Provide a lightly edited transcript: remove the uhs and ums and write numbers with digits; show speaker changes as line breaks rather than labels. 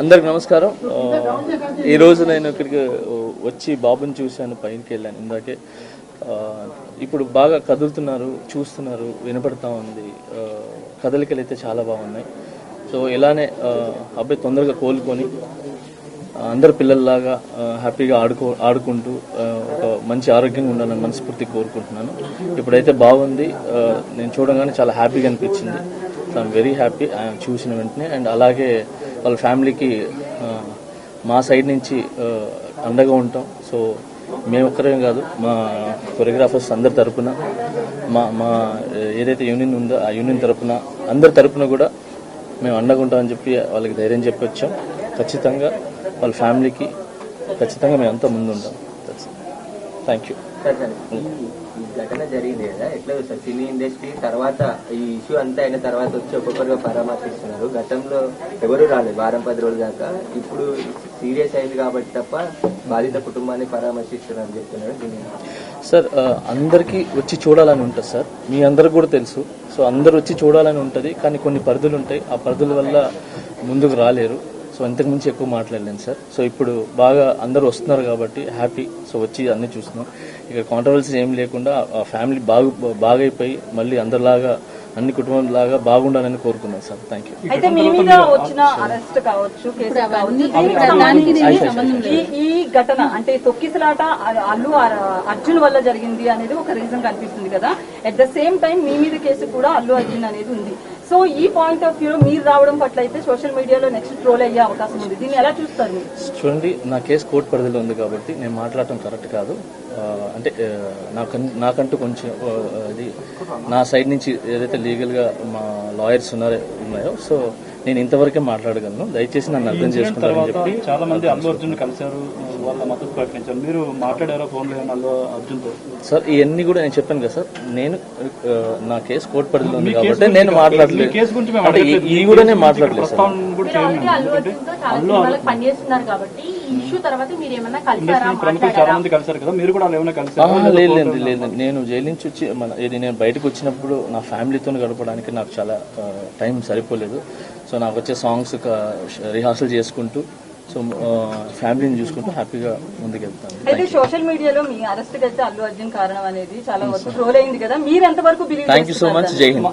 అందరికి నమస్కారం. ఈరోజు నేను ఇక్కడికి వచ్చి బాబుని చూశాను, పైకి వెళ్ళాను ఇందాకే. ఇప్పుడు బాగా కదులుతున్నారు, చూస్తున్నారు, వినపడతా ఉంది. కదలికలు అయితే చాలా బాగున్నాయి. సో ఇలానే అబ్బాయి తొందరగా కోలుకొని అందరు పిల్లల్లాగా హ్యాపీగా ఆడుకుంటూ ఒక మంచి ఆరోగ్యంగా ఉండాలని మనస్ఫూర్తి కోరుకుంటున్నాను. ఇప్పుడైతే బాగుంది. నేను చూడగానే చాలా హ్యాపీగా అనిపించింది. సో ఐఎమ్ వెరీ హ్యాపీ చూసిన వెంటనే. అండ్ అలాగే వాళ్ళ ఫ్యామిలీకి మా సైడ్ నుంచి అండగా ఉంటాం. సో మేము ఒక్కరేం కాదు, మా కొరియోగ్రాఫర్స్ అందరి తరపున, మా ఏదైతే యూనియన్ ఉందో ఆ యూనియన్ తరపున, అందరి తరపున కూడా మేము అండగా ఉంటామని చెప్పి వాళ్ళకి ధైర్యం చెప్పి వచ్చాం. ఖచ్చితంగా వాళ్ళ ఫ్యామిలీకి ఖచ్చితంగా మేము అంతా ముందు ఉంటాం. Thank you.
ఘటన జరిగింది కదా, ఎట్లా సార్ సినీ ఇండస్ట్రీ తర్వాత ఈ ఇష్యూ అంతా అయిన తర్వాత వచ్చి ఒక్కొక్కరుగా పరామర్శిస్తున్నారు. గతంలో ఎవరు రాలేదు వారం 10 రోజుల దాకా. ఇప్పుడు సీరియస్ అయింది కాబట్టి తప్ప బాధిత కుటుంబాన్ని పరామర్శిస్తున్నారు చెప్తున్నారు.
సార్ అందరికీ వచ్చి చూడాలని ఉంటుంది సార్, మీ అందరికి కూడా తెలుసు. సో అందరు వచ్చి చూడాలని ఉంటుంది, కానీ కొన్ని పరిధులు ఉంటాయి. ఆ పరిధుల వల్ల ముందుకు రాలేరు. సో ఇంతకు మించి ఎక్కువ మాట్లాడలేను సార్. సో ఇప్పుడు బాగా అందరూ వస్తున్నారు కాబట్టి హ్యాపీ. సో వచ్చి అన్ని చూస్తున్నాం. ఇక్కడ కాంట్రవర్సీ ఏం లేకుండా ఆ ఫ్యామిలీ బాగైపోయి మళ్ళీ అందరిలాగా అన్ని కుటుంబం లాగా బాగుండాలని కోరుకున్నాను సార్. Thank you.
అయితే మీ మీద వచ్చిన అరెస్ట్ కావచ్చు, కేసు కావచ్చు, ఈ ఘటన అంటే తొక్కిసలాట అల్లు అర్జున్ వల్ల జరిగింది అనేది ఒక రీజన్ కనిపిస్తుంది కదా. అట్ ద సేమ్ టైం మీ మీద కేసు కూడా అల్లు అర్జున్ అనేది ఉంది. సో ఈ పాయింట్ ఆఫ్ వ్యూలో మీరు రావడం పట్ల అయితే సోషల్ మీడియాలో నెక్స్ట్ ట్రోల్ అయ్యే అవకాశం ఉంది. దీన్ని ఎలా చూస్తారు?
చూడండి, నా కేసు కోర్టు పరిధిలో ఉంది కాబట్టి నేను మాట్లాడటం కరెక్ట్ కాదు. అంటే నాకంటూ కొంచెం ఇది నా సైడ్ నుంచి ఏదైతే లీగల్గా మా లాయర్స్ ఉన్నాయో సో నేను ఇంతవరకే మాట్లాడగలను. దయచేసి నన్ను అర్థం చేసుకుంటారని చెప్పి.
చాలా మంది అల్లు అర్జున్ కలిశారు, వాళ్ళ మద్దతు ప్రకటించారు. మీరు మాట్లాడారా ఫోన్లో అల్లు అర్జున్తో?
సార్ ఇవన్నీ కూడా నేను చెప్పాను కదా సార్, నేను నా కేసు కోర్టు పరిధిలో ఉంది కాబట్టి నేను మాట్లాడలేదు. ఇది కూడా నేను మాట్లాడలేదు సార్. లేదు, నేను జైలు నుంచి వచ్చి నేను బయటకు వచ్చినప్పుడు నా ఫ్యామిలీతో గడపడానికి నాకు చాలా టైం సరిపోలేదు. సో నాకు వచ్చే సాంగ్స్ రిహార్సల్ చేసుకుంటూ సో ఫ్యామిలీని చూసుకుంటూ హ్యాపీగా ముందుకెళ్తాను.
అయితే సోషల్ మీడియాలో మీ అరెస్ట్ అయితే అల్లు అర్జున్ కారణం అనేది చాలా వరకు ట్రోల్ అయింది కదా, మీరు ఎంతవరకు బిలీవ్ చేస్తున్నారు?
Thank you so much. జై హింద్.